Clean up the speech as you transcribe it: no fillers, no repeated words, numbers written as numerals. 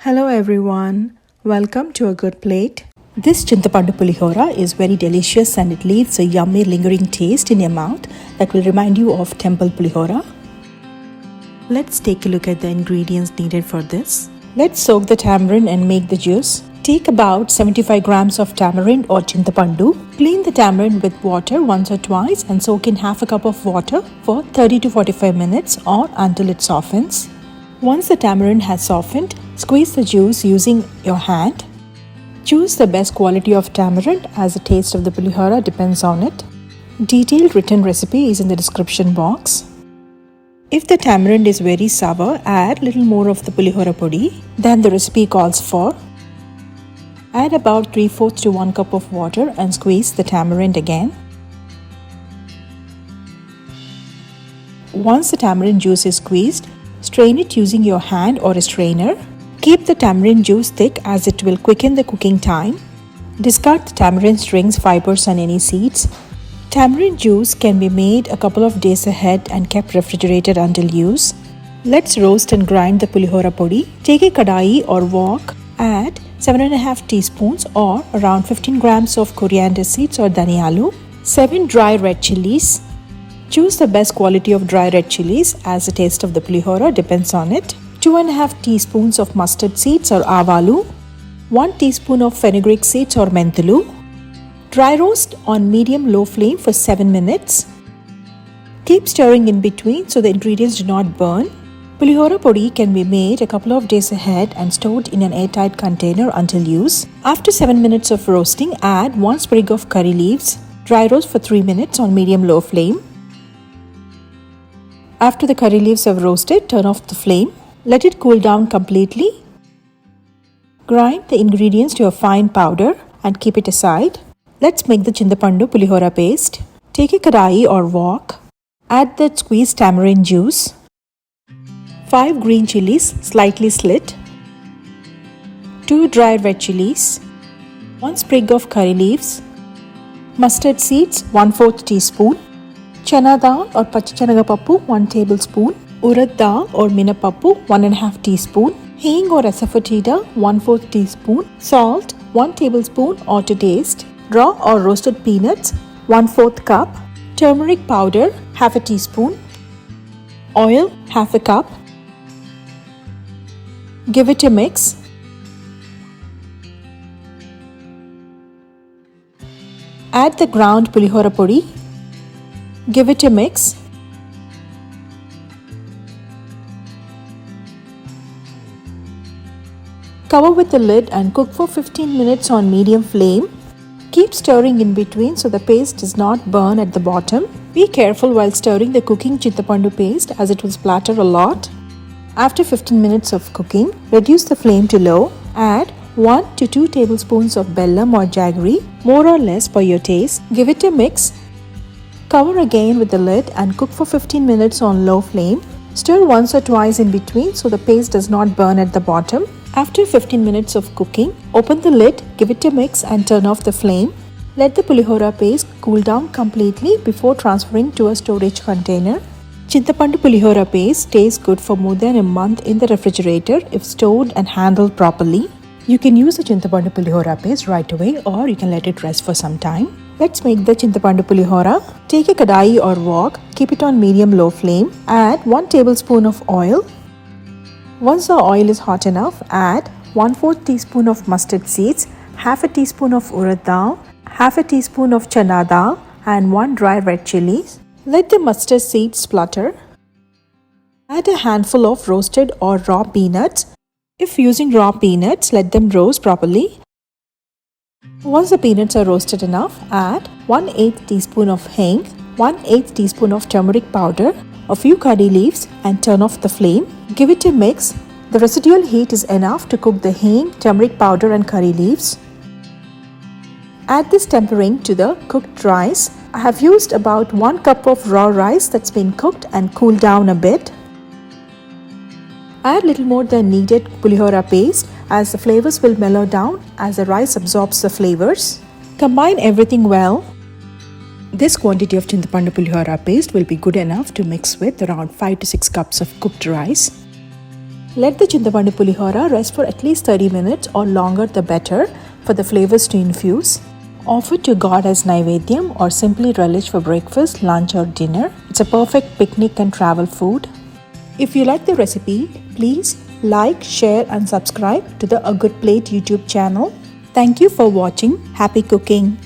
Hello everyone, welcome to A Good Plate. This Chintapandu Pulihora is very delicious and it leaves a yummy lingering taste in your mouth that will remind you of temple Pulihora. Let's take a look at the ingredients needed for this. Let's soak the tamarind and make the juice. Take about 75 grams of tamarind or Chintapandu. Clean the tamarind with water once or twice and soak in half a cup of water for 30 to 45 minutes or until it softens. Once the tamarind has softened, squeeze the juice using your hand. Choose the best quality of tamarind as the taste of the Pulihora depends on it. Detailed written recipe is in the description box. If the tamarind is very sour, add little more of the Pulihora Podi than the recipe calls for. Add about 3/4 to 1 cup of water and squeeze the tamarind again. Once the tamarind juice is squeezed, strain it using your hand or a strainer. Keep the tamarind juice thick as it will quicken the cooking time. Discard the tamarind strings, fibers and any seeds. Tamarind juice can be made a couple of days ahead and kept refrigerated until use. Let's roast and grind the Pulihora Podi. Take a kadai or wok, add 7.5 teaspoons or around 15 grams of coriander seeds or Daniyalu, 7 dry red chilies. Choose the best quality of dry red chilies as the taste of the Pulihora depends on it. 2.5 teaspoons of mustard seeds or Avalu, 1 teaspoon of Fenugreek seeds or Menthulu. Dry roast on medium-low flame for 7 minutes. Keep stirring in between so the ingredients do not burn. Pulihora Podi can be made a couple of days ahead and stored in an airtight container until use. After 7 minutes of roasting, add 1 sprig of curry leaves. Dry roast for 3 minutes on medium-low flame. After the curry leaves have roasted, turn off the flame. Let it cool down completely. Grind the ingredients to a fine powder and keep it aside. Let's make the Chintapandu Pulihora paste. Take a kadai or wok. Add the squeezed tamarind juice. 5 green chilies slightly slit. 2 dry red chilies. 1 sprig of curry leaves. Mustard seeds 1/4 teaspoon. Chana Dal or Pachisenaga Pappu 1 tablespoon. Urad Dal or Minnapappu 1.5 teaspoon. Hing or asafoetida 1/4 teaspoon. Salt 1 tablespoon or to taste. Raw or roasted peanuts 1/4 cup. Turmeric powder half a teaspoon. Oil half a cup. Give it a mix. Add the ground Pulihora Podi. Give it a mix. Cover with the lid and cook for 15 minutes on medium flame. Keep stirring in between so the paste does not burn at the bottom. Be careful while stirring the cooking Chintapandu paste as it will splatter a lot. After 15 minutes of cooking, reduce the flame to low. Add 1 to 2 tablespoons of bellam or jaggery, more or less per your taste. Give it a mix. Cover again with the lid and cook for 15 minutes on low flame. Stir once or twice in between so the paste does not burn at the bottom. After 15 minutes of cooking, open the lid, give it a mix and turn off the flame. Let the Pulihora paste cool down completely before transferring to a storage container. Chintapandu Pulihora paste stays good for more than a month in the refrigerator if stored and handled properly. You can use the Chintapandu Pulihora paste right away or you can let it rest for some time. Let's make the Chintapandu Pulihora. Take a kadai or wok, keep it on medium-low flame. Add 1 tablespoon of oil. Once the oil is hot enough, add 1/4 teaspoon of mustard seeds, half a teaspoon of Urad Dal, half a teaspoon of Chana Dal and 1 dry red chili. Let the mustard seeds splutter. Add a handful of roasted or raw peanuts. If using raw peanuts, let them roast properly. Once the peanuts are roasted enough, add 1/8 teaspoon of hing, 1/8 teaspoon of turmeric powder, a few curry leaves and turn off the flame. Give it a mix. The residual heat is enough to cook the hing, turmeric powder and curry leaves. Add this tempering to the cooked rice. I have used about 1 cup of raw rice that's been cooked and cooled down a bit. Add little more than needed Pulihora paste as the flavors will mellow down as the rice absorbs the flavors. Combine everything well. This quantity of Chintapandu Pulihora paste will be good enough to mix with around 5 to 6 cups of cooked rice. Let the Chintapandu Pulihora rest for at least 30 minutes or longer the better for the flavors to infuse. Offer to God as Naivedyam or simply relish for breakfast, lunch or dinner. It's a perfect picnic and travel food. If you like the recipe, please like, share and subscribe to the A Good Plate YouTube channel. Thank you for watching. Happy cooking!